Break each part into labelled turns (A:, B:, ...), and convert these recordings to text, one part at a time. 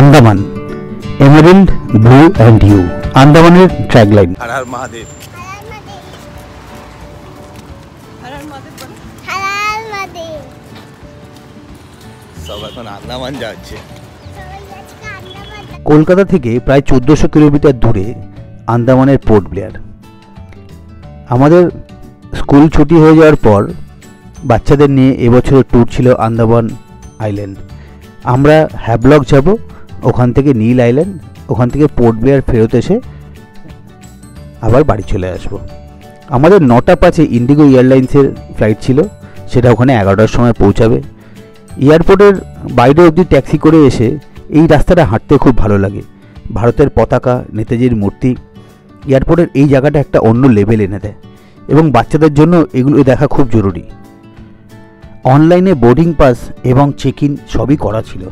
A: Andaman emerald blue and you আন্দামানের tagline.
B: Har Har Mahadev. সব এখন আন্দামান যাচ্ছে।
A: কলকাতা থেকে প্রায় 1400 কিলোমিটার দূরে আন্দামানের পোর্ট ব্লেয়ার। আমাদের স্কুল ছুটি হয়ে যাওয়ার পর বাচ্চাদের নিয়ে এবছরের ট্যুর ছিল আন্দামান আইল্যান্ড। আমরা হ্যাভলক যাব, ওখান থেকে নীল আইল্যান্ড, ওখান থেকে পোর্ট ব্লেয়ার ফেরত এসে আবার বাড়ি চলে আসব। আমাদের 9টা 5-এ ইন্ডিগো এয়ারলাইন্সের ফ্লাইট ছিল, সেটা ওখানে 11টার সময় পৌঁছাবে। এয়ারপোর্টের বাইরে অবধি ট্যাক্সি করে এসে এই রাস্তাটা হাঁটতে খুব ভালো লাগে। ভারতের পতাকা, নেতাজির মূর্তি, এয়ারপোর্টের এই জায়গাটা একটা অন্য লেভেল এনে দেয় এবং বাচ্চাদের জন্য এগুলো দেখা খুব জরুরি। অনলাইনে বোর্ডিং পাস এবং চেক ইন সবই করা ছিল,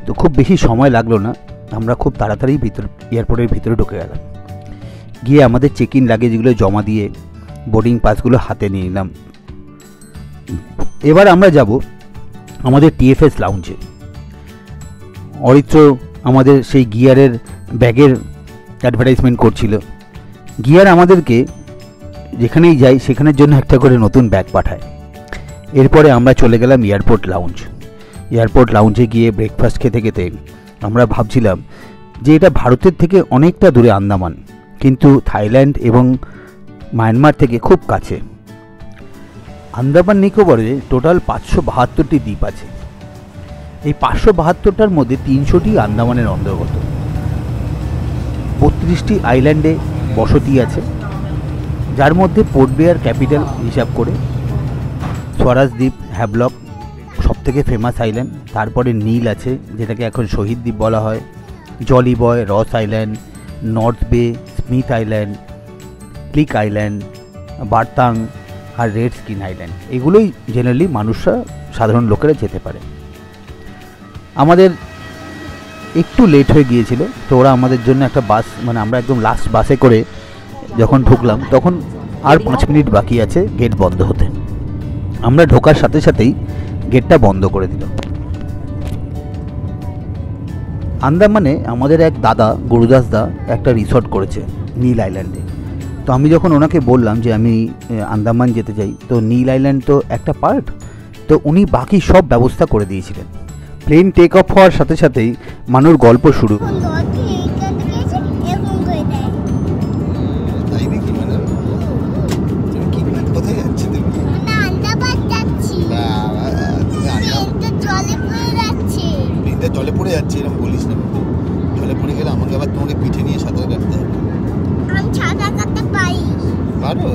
A: তো খুব বেশি সময় লাগলো না। আমরা খুব তাড়াতাড়ি এয়ারপোর্টের ভিতরে ঢুকে গেলাম। গিয়ে আমাদের চেক ইন লাগেজগুলো জমা দিয়ে বোর্ডিং পাসগুলো হাতে নিয়ে নিলাম। এবার আমরা যাব আমাদের টিএফএস লাউঞ্জে। অরিত্র আমাদের সেই গিয়ারের ব্যাগের অ্যাডভার্টাইজমেন্ট করছিল। গিয়ার আমাদেরকে যেখানেই যাই সেখানের জন্য একটা করে নতুন ব্যাগ পাঠায়। এরপরে আমরা চলে গেলাম এয়ারপোর্ট লাউঞ্জ। এয়ারপোর্ট লাউঞ্জে গিয়ে ব্রেকফাস্ট খেতে খেতে আমরা ভাবছিলাম যে এটা ভারতের থেকে অনেকটা দূরে আন্দামান, কিন্তু থাইল্যান্ড এবং মায়ানমার থেকে খুব কাছে। আন্দামান নিকোবরে টোটাল 572টি দ্বীপ আছে। এই 572টার মধ্যে 300টি আন্দামানের অন্তর্গত। 32টি আইল্যান্ডে বসতি আছে, যার মধ্যে পোর্ট ব্লেয়ার ক্যাপিটাল হিসাব করে স্বরাজ দ্বীপ, হ্যাভলক সবথেকে ফেমাস আইল্যান্ড। তারপরে নীল আছে, যেটাকে এখন শহীদ দ্বীপ বলা হয়, জলি বয়, রস আইল্যান্ড, নর্থ বে, স্মিথ আইল্যান্ড, ক্লিক আইল্যান্ড, বার্তাং আর রেড স্কিন আইল্যান্ড। এগুলোই জেনারেলি মানুষরা, সাধারণ লোকেরা যেতে পারে। আমাদের একটু লেট হয়ে গিয়েছিল, তো ওরা আমাদের জন্য একটা বাস, মানে আমরা একদম লাস্ট বাসে করে যখন ঢুকলাম তখন আর 5 মিনিট বাকি আছে গেট বন্ধ হতে। আমরা ঢোকার সাথে সাথেই গেটটা বন্ধ করে দিল। আন্দামানে আমাদের এক দাদা, গুরুদাস দা, একটা রিসর্ট করেছে নীল আইল্যান্ডে। তো আমি যখন ওনাকে বললাম যে আমি আন্দামান যেতে চাই, তো নীল আইল্যান্ড তো একটা পার্ট, তো উনি বাকি সব ব্যবস্থা করে দিয়েছিলেন। প্লেন টেক অফ হওয়ার সাথে সাথেই মানুষ গল্প শুরু।
B: জলে পড়ে যাচ্ছে এরকম বলিস না, জলে পড়ে গেলে আমাকে আবার তোমাকে পিঠে নিয়ে সাঁতার কাটতে হবে।
C: আমি সাঁতার কাটতে পারি।
B: পারো?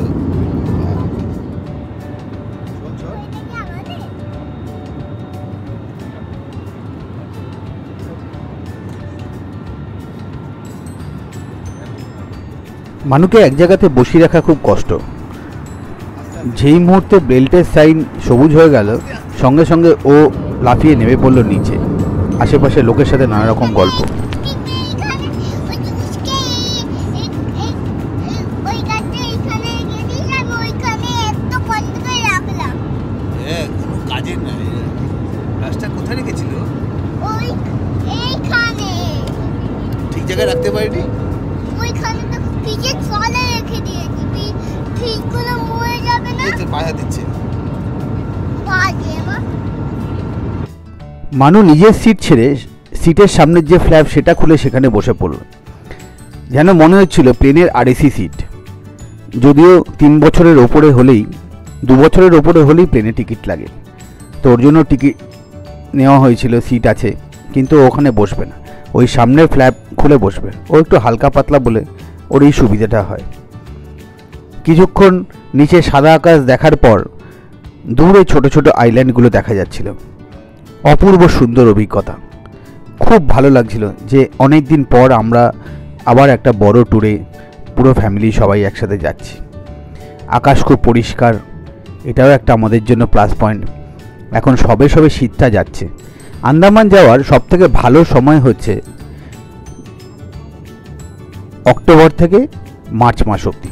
A: মানুষকে এক জায়গাতে বসিয়ে রাখা খুব কষ্ট। যেই মুহূর্তে বেল্টের সাইন সবুজ হয়ে গেল, সঙ্গে সঙ্গে ও লাফিয়ে নেমে পড়ল নিচে। আশেপাশে লোকের সাথে নানা রকম গল্প।
B: কাজের না, রাস্তা কোথায় রেখেছিল? ঠিক জায়গায় রাখতে পারিনি।
C: ওইখানে তো পিছে চলে রেখে দিয়েছি, পিছগুলো মরে যাবে না।
B: পায়া দিচ্ছে
A: মানু নিজের সিট ছেড়ে সিটের সামনের যে ফ্ল্যাপ সেটা খুলে সেখানে বসে পড়ল। যেন মনে হচ্ছিল প্লেনের আরএসি সিট। যদিও 3 বছরের ওপরে হলেই, 2 বছরের ওপরে হলেই প্লেনে টিকিট লাগে, তো ওর জন্য টিকিট নেওয়া হয়েছিল, সিট আছে, কিন্তু ওখানে বসবে না, ওই সামনের ফ্ল্যাপ খুলে বসবে। ও একটু হালকা পাতলা বলে ওর এই সুবিধাটা হয়। কিছুক্ষণ নিচে সাদা আকাশ দেখার পর দূরে ছোট ছোট আইল্যান্ডগুলো দেখা যাচ্ছিল। অপূর্ব সুন্দর অভিজ্ঞতা, খুব ভালো লাগছিল যে অনেক দিন পর আমরা আবার একটা বড় ট্যুরে পুরো ফ্যামিলি সবাই একসাথে যাচ্ছি। আকাশ খুব পরিষ্কার, এটাও একটা আমাদের জন্য প্লাস পয়েন্ট। এখন সবে সবে শীতটা যাচ্ছে। আন্দামান যাওয়ার সবথেকে ভালো সময় হচ্ছে অক্টোবর থেকে মার্চ মাস অবধি।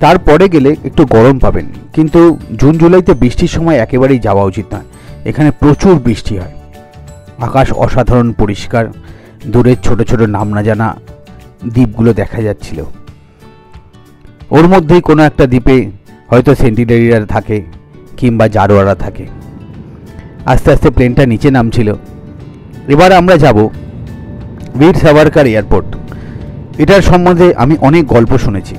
A: তারপরে গেলে একটু গরম পাবেন, কিন্তু জুন জুলাইতে বৃষ্টির সময় একেবারেই যাওয়া উচিত নয়। এখানে প্রচুর বৃষ্টি হয়। আকাশ অসাধারণ পরিষ্কার, দূরের ছোট ছোট নাম না জানা দ্বীপগুলো দেখা যাচ্ছিল। ওর মধ্যেই কোনো একটা দ্বীপে হয়তো সেন্টিনেলিরা থাকে কিংবা জারোয়ারা থাকে। আস্তে আস্তে প্লেনটা নিচে নামছিল। এবার আমরা যাব বীর সাভারকার এয়ারপোর্ট। এটার সম্বন্ধে আমি অনেক গল্প শুনেছি।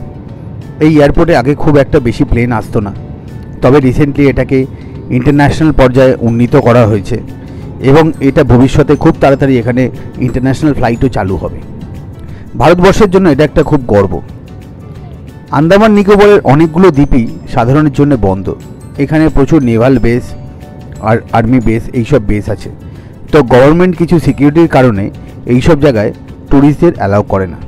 A: এই এয়ারপোর্টে আগে খুব একটা বেশি প্লেন আসতো না, তবে রিসেন্টলি এটাকে ইন্টারন্যাশনাল পর্যায়ে উন্নীত করা হয়েছে এবং এটা ভবিষ্যতে খুব তাড়াতাড়ি এখানে ইন্টারন্যাশনাল ফ্লাইটও চালু হবে। ভারতবর্ষের জন্য এটা একটা খুব গর্ব। আন্দামান নিকোবরের অনেকগুলো দ্বীপই সাধারণের জন্য বন্ধ। এখানে প্রচুর নেভাল বেস আর আর্মি বেস এইসব বেস আছে। তো গভর্নমেন্ট কিছু সিকিউরিটির কারণে এইসব জায়গায় ট্যুরিস্টদের অ্যালাউ করে না।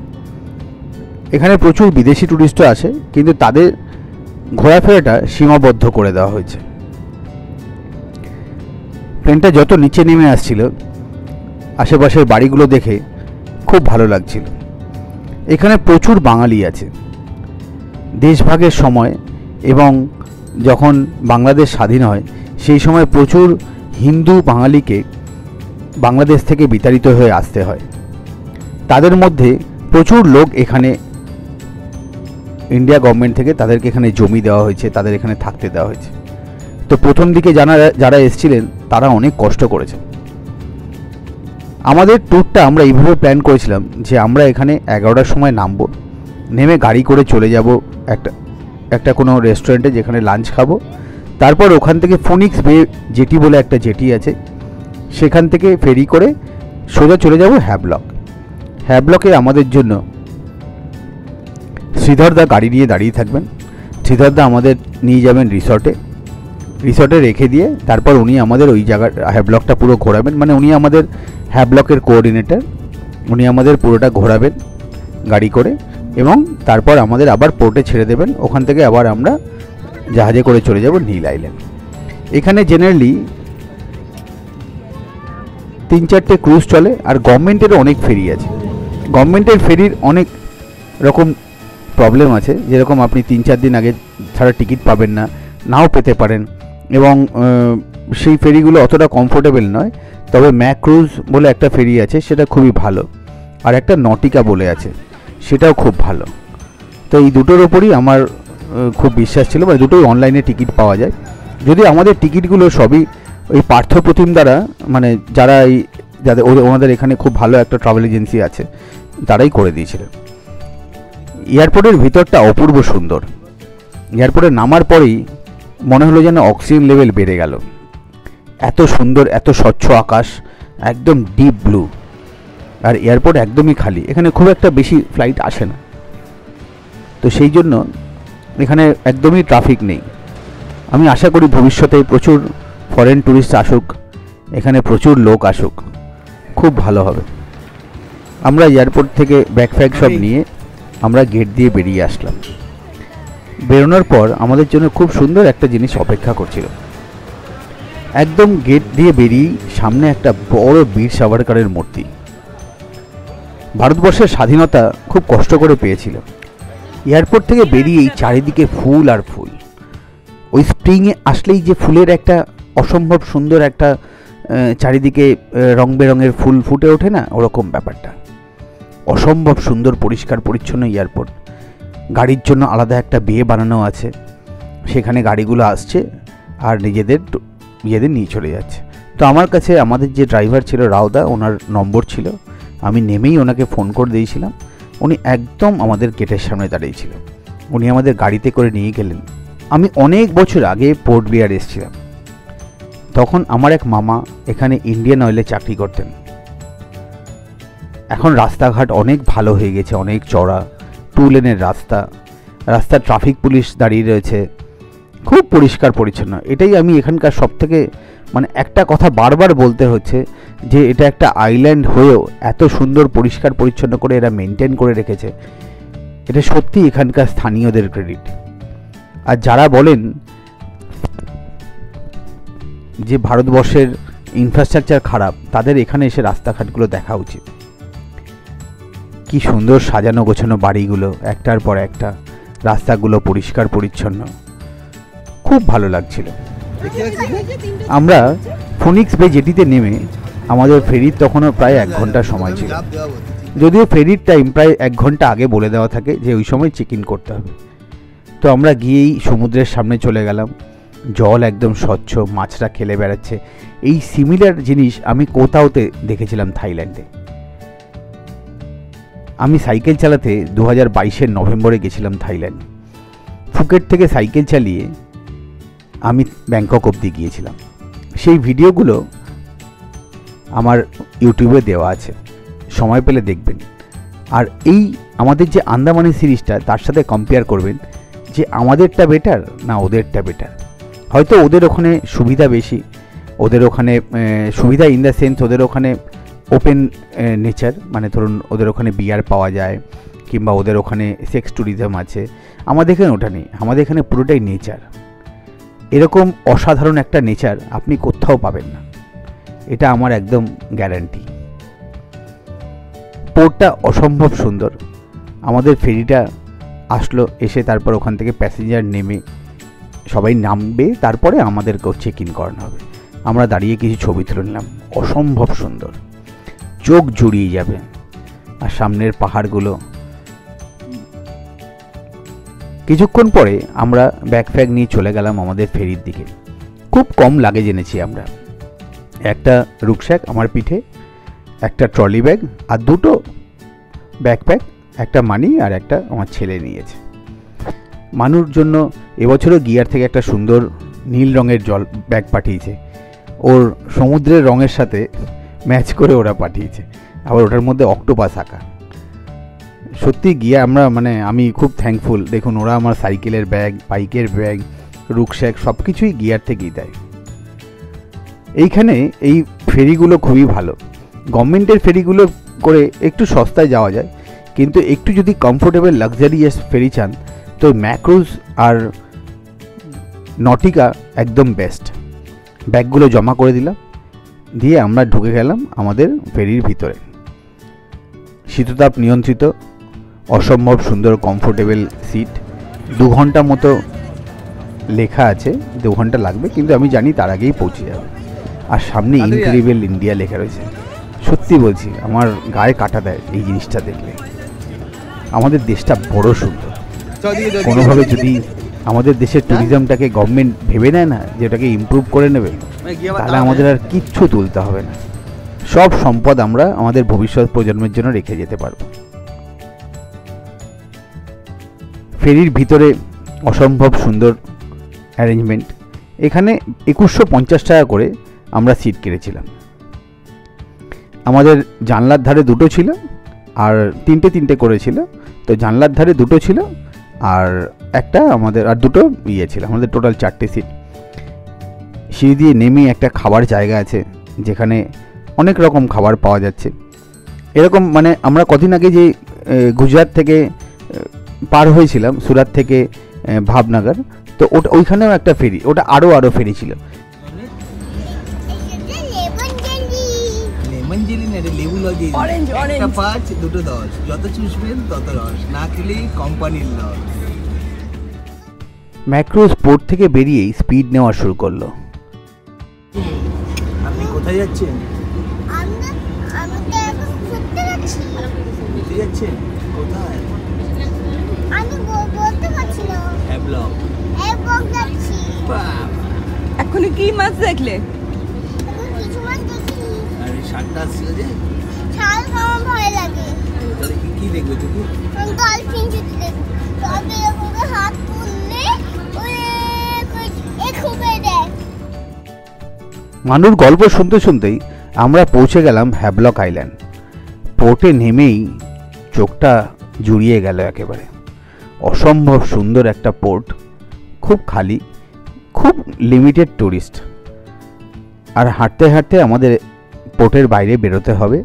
A: এখানে প্রচুর বিদেশি ট্যুরিস্টও আসে, কিন্তু তাদের ঘোরাফেরাটা সীমাবদ্ধ করে দেওয়া হয়েছে। প্লেনটা যত নিচে নেমে আসছিল, আশেপাশের বাড়িগুলো দেখে খুব ভালো লাগছিল। এখানে প্রচুর বাঙালি আছে। দেশভাগের সময় এবং যখন বাংলাদেশ স্বাধীন হয় সেই সময় প্রচুর হিন্দু বাঙালিকে বাংলাদেশ থেকে বিতাড়িত হয়ে আসতে হয়। তাদের মধ্যে প্রচুর লোক এখানে ইন্ডিয়া গভর্নমেন্ট থেকে তাদেরকে এখানে জমি দেওয়া হয়েছে, তাদের এখানে থাকতে দেওয়া হয়েছে। তো প্রথম দিকে যারা এসেছিলেন তারা অনেক কষ্ট করেছে। আমাদের ট্যুরটা আমরা এইভাবে প্ল্যান করেছিলাম যে আমরা এখানে 11টার সময় নামবো, নেমে গাড়ি করে চলে যাব একটা কোনো রেস্টুরেন্টে যেখানে লাঞ্চ খাবো। তারপর ওখান থেকে ফিনিক্স বে জেটি বলে একটা জেটি আছে, সেখান থেকে ফেরি করে সোজা চলে যাব হ্যাভলক। হ্যাভলকে আমাদের জন্য শ্রীধরদা গাড়ি নিয়ে দাঁড়িয়ে থাকবেন। শ্রীধরদা আমাদের নিয়ে যাবেন রিসর্টে রেখে দিয়ে তারপর উনি আমাদের ওই জায়গার হ্যাভলকটা পুরো ঘোরাবেন। মানে উনি আমাদের হ্যাভলকের কোঅর্ডিনেটর, উনি আমাদের পুরোটা ঘোরাবেন গাড়ি করে এবং তারপর আমাদের আবার পোর্টে ছেড়ে দেবেন। ওখান থেকে আবার আমরা জাহাজে করে চলে যাব নীল আইল্যান্ড। এখানে জেনারেলি 3-4টে ক্রুজ চলে আর গভর্নমেন্টেরও অনেক ফেরি আছে। গভর্নমেন্টের ফেরির অনেক রকম প্রবলেম আছে, যেরকম আপনি 3-4 দিন আগে ছাড়া টিকিট পাবেন না, নাও পেতে পারেন এবং সেই ফেরিগুলো অতটা কমফোর্টেবল নয়। তবে ম্যাক ক্রুজ বলে একটা ফেরি আছে, সেটা খুবই ভালো, আর একটা নটিকা বলে আছে, সেটাও খুব ভালো। তো এই দুটোর ওপরই আমার খুব বিশ্বাস ছিল, মানে দুটোই অনলাইনে টিকিট পাওয়া যায়। যদি আমাদের টিকিটগুলো সবই ওই পার্থপ্রতিম দ্বারা, মানে যাদের ওনাদের এখানে খুব ভালো একটা ট্রাভেল এজেন্সি আছে, তারাই করে দিয়েছিলেন। এয়ারপোর্টের ভিতরটা অপূর্ব সুন্দর। এয়ারপোর্টে নামার পরেই মনে হলো যেন অক্সিজেন লেভেল বেড়ে গেল। এত সুন্দর, এত স্বচ্ছ আকাশ, একদম ডিপ ব্লু, আর এয়ারপোর্ট একদমই খালি। এখানে খুব একটা বেশি ফ্লাইট আসে না, তো সেই জন্য এখানে একদমই ট্রাফিক নেই। আমি আশা করি ভবিষ্যতে প্রচুর ফরেন ট্যুরিস্ট আসুক, এখানে প্রচুর লোক আসুক, খুব ভালো হবে। আমরা এয়ারপোর্ট থেকে ব্যাগফ্যাগ সব নিয়ে আমরা গেট দিয়ে বেরিয়ে আসলাম। বেরোনোর পর আমাদের জন্য খুব সুন্দর একটা জিনিস অপেক্ষা করছিল। একদম গেট দিয়ে বেরিয়ে সামনে একটা বড় বীর সাভারকারের মূর্তি। ভারতবর্ষের স্বাধীনতা খুব কষ্ট করে পেয়েছিল। এয়ারপোর্ট থেকে বেরিয়েই চারিদিকে ফুল আর ফুল। ওই স্প্রিংয়ে আসলেই যে ফুলের একটা অসম্ভব সুন্দর একটা চারিদিকে রং বেরঙের ফুল ফুটে ওঠে না, ওরকম ব্যাপারটা। অসম্ভব সুন্দর, পরিষ্কার পরিচ্ছন্ন এয়ারপোর্ট। গাড়ির জন্য আলাদা একটা বে বানানো আছে, সেখানে গাড়িগুলো আসছে আর নিজেদের নিয়ে চলে যাচ্ছে। তো আমার কাছে আমাদের যে ড্রাইভার ছিল রাওদা, ওনার নম্বর ছিল। আমি নেমেই ওনাকে ফোন করে দিয়েছিলাম। উনি একদম আমাদের গেটের সামনে দাঁড়িয়েছিল। উনি আমাদের গাড়িতে করে নিয়ে গেলেন। আমি অনেক বছর আগে পোর্ট ব্লেয়ার এসেছিলাম। তখন আমার এক মামা এখানে ইন্ডিয়ান অয়েলে চাকরি করতেন। এখন রাস্তাঘাট অনেক ভালো হয়ে গেছে, অনেক চড়া, 2 লেনের রাস্তা ট্রাফিক পুলিশ দাঁড়িয়ে রয়েছে, খুব পরিষ্কার পরিচ্ছন্ন। এটাই আমি এখানকার সবথেকে, মানে একটা কথা বারবার বলতে হচ্ছে যে এটা একটা আইল্যান্ড হয়েও এত সুন্দর পরিষ্কার পরিচ্ছন্ন করে এরা মেনটেন করে রেখেছে, এটা সত্যি এখানকার স্থানীয়দের ক্রেডিট। আর যারা বলেন যে ভারতবর্ষের ইনফ্রাস্ট্রাকচার খারাপ, তাদের এখানে এসে রাস্তাঘাটগুলো দেখা উচিত। কি সুন্দর সাজানো গোছানো বাড়িগুলো, একটার পর একটা, রাস্তাগুলো পরিষ্কার পরিচ্ছন্ন, খুব ভালো লাগছিল। আমরা ফিনিক্স বে জেটিতে নেমে আমাদের ফেরির তখনও প্রায় 1 ঘন্টা সময় ছিল, যদিও ফেরির টাইম প্রায় 1 ঘন্টা আগে বলে দেওয়া থাকে যে ওই সময় চেক ইন করতে হবে। তো আমরা গিয়েই সমুদ্রের সামনে চলে গেলাম। জল একদম স্বচ্ছ, মাছরা খেলে বেড়াচ্ছে। এই সিমিলার জিনিস আমি কোথাওতে দেখেছিলাম থাইল্যান্ডে। আমি সাইকেল চালাতে 2022-এর নভেম্বরে গেছিলাম থাইল্যান্ড। ফুকেট থেকে সাইকেল চালিয়ে আমি ব্যাংকক অবধি গিয়েছিলাম। সেই ভিডিওগুলো আমার ইউটিউবে দেওয়া আছে, সময় পেলে দেখবেন। আর এই আমাদের যে আন্দামানের সিরিজটা, তার সাথে কম্পেয়ার করবেন যে আমাদেরটা বেটার না ওদেরটা বেটার। হয়তো ওদের ওখানে সুবিধা বেশি, ওদের ওখানে সুবিধা ইন দ্য সেন্স ওদের ওখানে ওপেন নেচার, মানে ধরুন ওদের ওখানে বিয়ার পাওয়া যায়, কিংবা ওদের ওখানে সেক্স ট্যুরিজম আছে। আমাদের এখানে ওটা নেই, আমাদের এখানে পুরোটাই নেচার। এরকম অসাধারণ একটা নেচার আপনি কোথাও পাবেন না, এটা আমার একদম গ্যারান্টি। পোর্টটা অসম্ভব সুন্দর। আমাদের ফেরিটা আসলো, এসে তারপর ওখান থেকে প্যাসেঞ্জার নেমে সবাই নামবে, তারপরে আমাদেরকেও চেক ইন করানো হবে। আমরা দাঁড়িয়ে কিছু ছবি তুলে নিলাম, অসম্ভব সুন্দর, চোখ জুড়িয়ে যাবে। আর সামনের পাহাড়গুলো। কিছুক্ষণ পরে আমরা ব্যাকপ্যাক নিয়ে চলে গেলাম আমাদের ফেরির দিকে। খুব কম লাগেজ এনেছি আমরা, একটা রুকস্যাক আমার পিঠে, একটা ট্রলি ব্যাগ আর 2টো ব্যাকপ্যাক, একটা মানি আর একটা আমার ছেলে নিয়েছে। মানুর জন্য এবছরও গিয়ার থেকে একটা সুন্দর নীল রঙের জল ব্যাগ পাঠিয়েছে, ওর সমুদ্রের রঙের সাথে ম্যাচ করে ওরা পাঠিয়েছে, আবার ওটার মধ্যে অক্টোপাস আঁকা। সত্যি গিয়ে আমরা আমি খুব থ্যাঙ্কফুল। দেখুন, ওরা আমার সাইকেলের ব্যাগ, বাইকের ব্যাগ, রুকস্যাক সব কিছুই গিয়ার থেকেই দেয়। এইখানে এই ফেরিগুলো খুবই ভালো। গভর্নমেন্টের ফেরিগুলো করে একটু সস্তায় যাওয়া যায়, কিন্তু একটু যদি কমফোর্টেবল লাক্সারিয়াস ফেরি চান তো ম্যাক্রুজ আর নটিকা একদম বেস্ট। ব্যাগগুলো জমা করে দিলাম, দিয়ে আমরা ঢুকে গেলাম আমাদের ফেরির ভিতরে। শীততাপ নিয়ন্ত্রিত, অসম্ভব সুন্দর কমফোর্টেবল সিট। 2 ঘন্টা মতো লেখা আছে, 2 ঘন্টা লাগবে, কিন্তু আমি জানি তার আগেই পৌঁছে যাবে। আর সামনে ইনক্রেডিবল ইন্ডিয়া লেখা রয়েছে। সত্যি বলছি, আমার গায়ে কাটা দেয় এই জিনিসটা দেখলে। আমাদের দেশটা বড় সুন্দর। কোনোভাবে যদি আমাদের দেশের ট্যুরিজমটাকে গভর্নমেন্ট ভেবে নেয় না যে ওটাকে ইমপ্রুভ করে নেবে, তাহলে আমাদের আর কিচ্ছু তুলতে হবে না। সব সম্পদ আমরা আমাদের ভবিষ্যৎ প্রজন্মের জন্য রেখে যেতে পারবো। ফেরির ভিতরে অসম্ভব সুন্দর অ্যারেঞ্জমেন্ট। এখানে 2150 টাকা করে আমরা সিট কেটেছিলাম। আমাদের জানলার ধারে 2টো ছিল, আর 3টে করেছিল। তো জানলার ধারে 2টো ছিল, আর একটা আমাদের, আর 2টো ছিল। আমাদের টোটাল 4টে সিট। সিঁড়ি দিয়ে নেমে একটা খাবার জায়গা আছে, যেখানে অনেক রকম খাবার পাওয়া যাচ্ছে। এরকম আমরা কদিন আগে যে গুজরাট থেকে পার হয়েছিলাম, সুরাত থেকে ভাবনগর, তো ওইখানেও একটা ফেরি, ওটা আরও ফেরি ছিল।
D: লেবু লজেন্স, একটা 5, 2টো 10, যত চুষবেন তত রস, না খেলেই কোম্পানির লস।
A: ম্যাক্রোজ পোর্ট থেকে বেরিয়েই স্পিড নেওয়া শুরু করলো।
D: আপনি কোথায় যাচ্ছেন?
C: আমি তো এখন ঘুরতে যাচ্ছি।
D: ঘুরতে যাচ্ছেন? কোথায়?
C: আমি বলতে পারছি না।
D: হ্যাবলক।
C: হ্যাবলক যাচ্ছি।
E: এখনো কি মাছ দেখলে?
C: এখন কিছু মাছ দেখি।
D: আর এই শাকটা আসছিল যে,
C: শাল আমার ভয় লাগে।
D: তাহলে কি দেখবে তুমি?
C: ডলফিন যদি দেখি, তবে ওকে হাত তুললে খুবই দেয়।
A: মানুর গল্প শুনতে শুনতেই আমরা পৌঁছে গেলাম হ্যাবলক আইল্যান্ড। পোর্টে নেমেই চোখটা জুড়িয়ে গেল একেবারে। অসম্ভব সুন্দর একটা পোর্ট, খুব খালি, খুব লিমিটেড টুরিস্ট। আর হাঁটতে হাঁটতে আমাদের পোর্টের বাইরে বেরোতে হবে।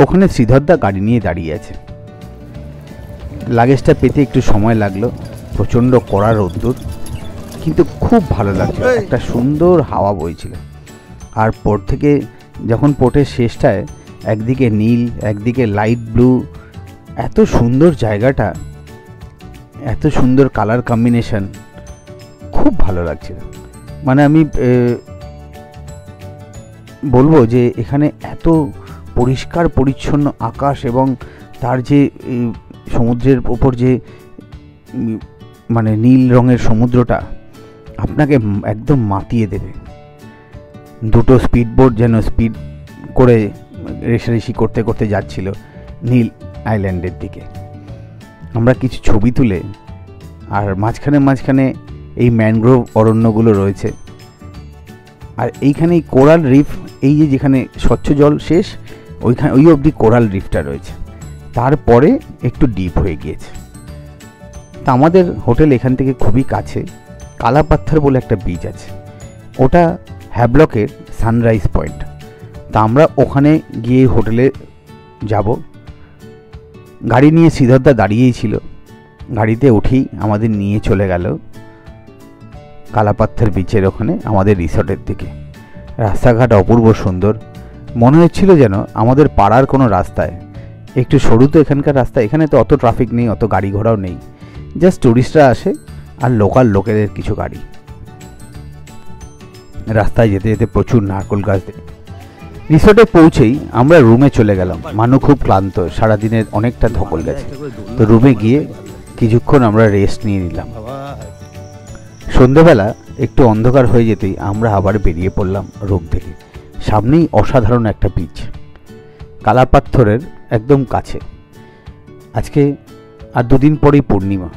A: ওখানে শ্রীধরদা গাড়ি নিয়ে দাঁড়িয়ে আছে। লাগেজটা পেতে একটু সময় লাগলো, প্রচণ্ড কড়া রোদ্দুর, কিন্তু খুব ভালো লাগছে। একটা সুন্দর হাওয়া বইছিল। আর পোর্ট থেকে যখন পোর্টের শেষটায় একদিকে নীল, একদিকে লাইট ব্লু, এত সুন্দর জায়গাটা, এত সুন্দর কালার কম্বিনেশন, খুব ভালো লাগছিল। আমি বলবো যে এখানে এত পরিষ্কার পরিচ্ছন্ন আকাশ এবং তার যে সমুদ্রের ওপর যে মানে নীল রঙের সমুদ্রটা আপনাকে একদম মাতিয়ে দেবে। দুটো স্পিড বোট যেন স্পিড করে রেশারেশি করতে করতে যাচ্ছিল নীল আইল্যান্ডের দিকে। আমরা কিছু ছবি তুলে, আর মাঝখানে মাঝখানে এই ম্যানগ্রোভ অরণ্যগুলো রয়েছে, আর এইখানে কোরাল রিফ, এই যে যেখানে স্বচ্ছ জল শেষ ওইখানে ওই অবধি কোরাল রিফটা রয়েছে, তারপরে একটু ডিপ হয়ে গিয়েছে। তা আমাদের হোটেল এখান থেকে খুবই কাছে, কালাপাত্থর বলে একটা বিচ আছে, ওটা হ্যাভলকের সানরাইজ পয়েন্ট। তা আমরা ওখানে গিয়ে হোটেলে যাব। গাড়ি নিয়ে সিদ্ধার্থদা দাঁড়িয়েই ছিল, গাড়িতে উঠেই আমাদের নিয়ে চলে গেল কালাপাত্থর বিচের ওখানে আমাদের রিসর্টের দিকে। রাস্তাঘাট অপূর্ব সুন্দর, মনে হচ্ছিল যেন আমাদের পাড়ার কোনো রাস্তায়। একটু সরু তো এখানকার রাস্তা, এখানে তো অত ট্রাফিক নেই, অত গাড়ি ঘোড়াও নেই, জাস্ট টুরিস্টরা আসে আর লোকাল লোকেদের কিছু গাড়ি। রাস্তায় যেতে যেতে প্রচুর নারকেল গাছ দেখে রিসর্টে পৌঁছেই আমরা রুমে চলে গেলাম। মানু খুব ক্লান্ত, সারাদিনের অনেকটা ধকল গেছে, তো রুমে গিয়ে কিছুক্ষণ আমরা রেস্ট নিয়ে নিলাম। সন্ধেবেলা একটু অন্ধকার হয়ে যেতেই আমরা আবার বেরিয়ে পড়লাম রুম থেকে। সামনেই অসাধারণ একটা বিচ, কালাপাত্থরের একদম কাছে। আজকে আর দুদিন পরেই পূর্ণিমা,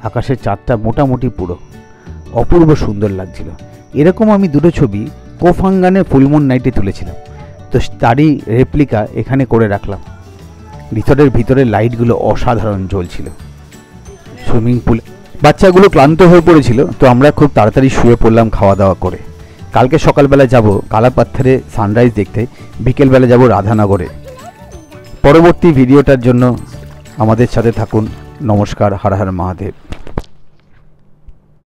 A: আকাশের চাঁদটা মোটামুটি পুরো অপূর্ব সুন্দর লাগছিল। এরকম আমি দুটো ছবি কোফাঙ্গানে ফুলমুন নাইটে তুলেছিলাম, তো তারই রেপ্লিকা এখানে করে রাখলাম। রিসর্টের ভিতরে লাইটগুলো অসাধারণ জ্বলছিল। সুইমিং পুল, বাচ্চাগুলো ক্লান্ত হয়ে পড়েছিল, তো আমরা খুব তাড়াতাড়ি শুয়ে পড়লাম খাওয়া দাওয়া করে। কালকে সকালবেলা যাব কালাপাত্থরে সানরাইজ দেখতে, বিকেলবেলা যাব রাধানগরে। পরবর্তী ভিডিওটার জন্য আমাদের সাথে থাকুন। নমস্কার, হর হর মহাদেব।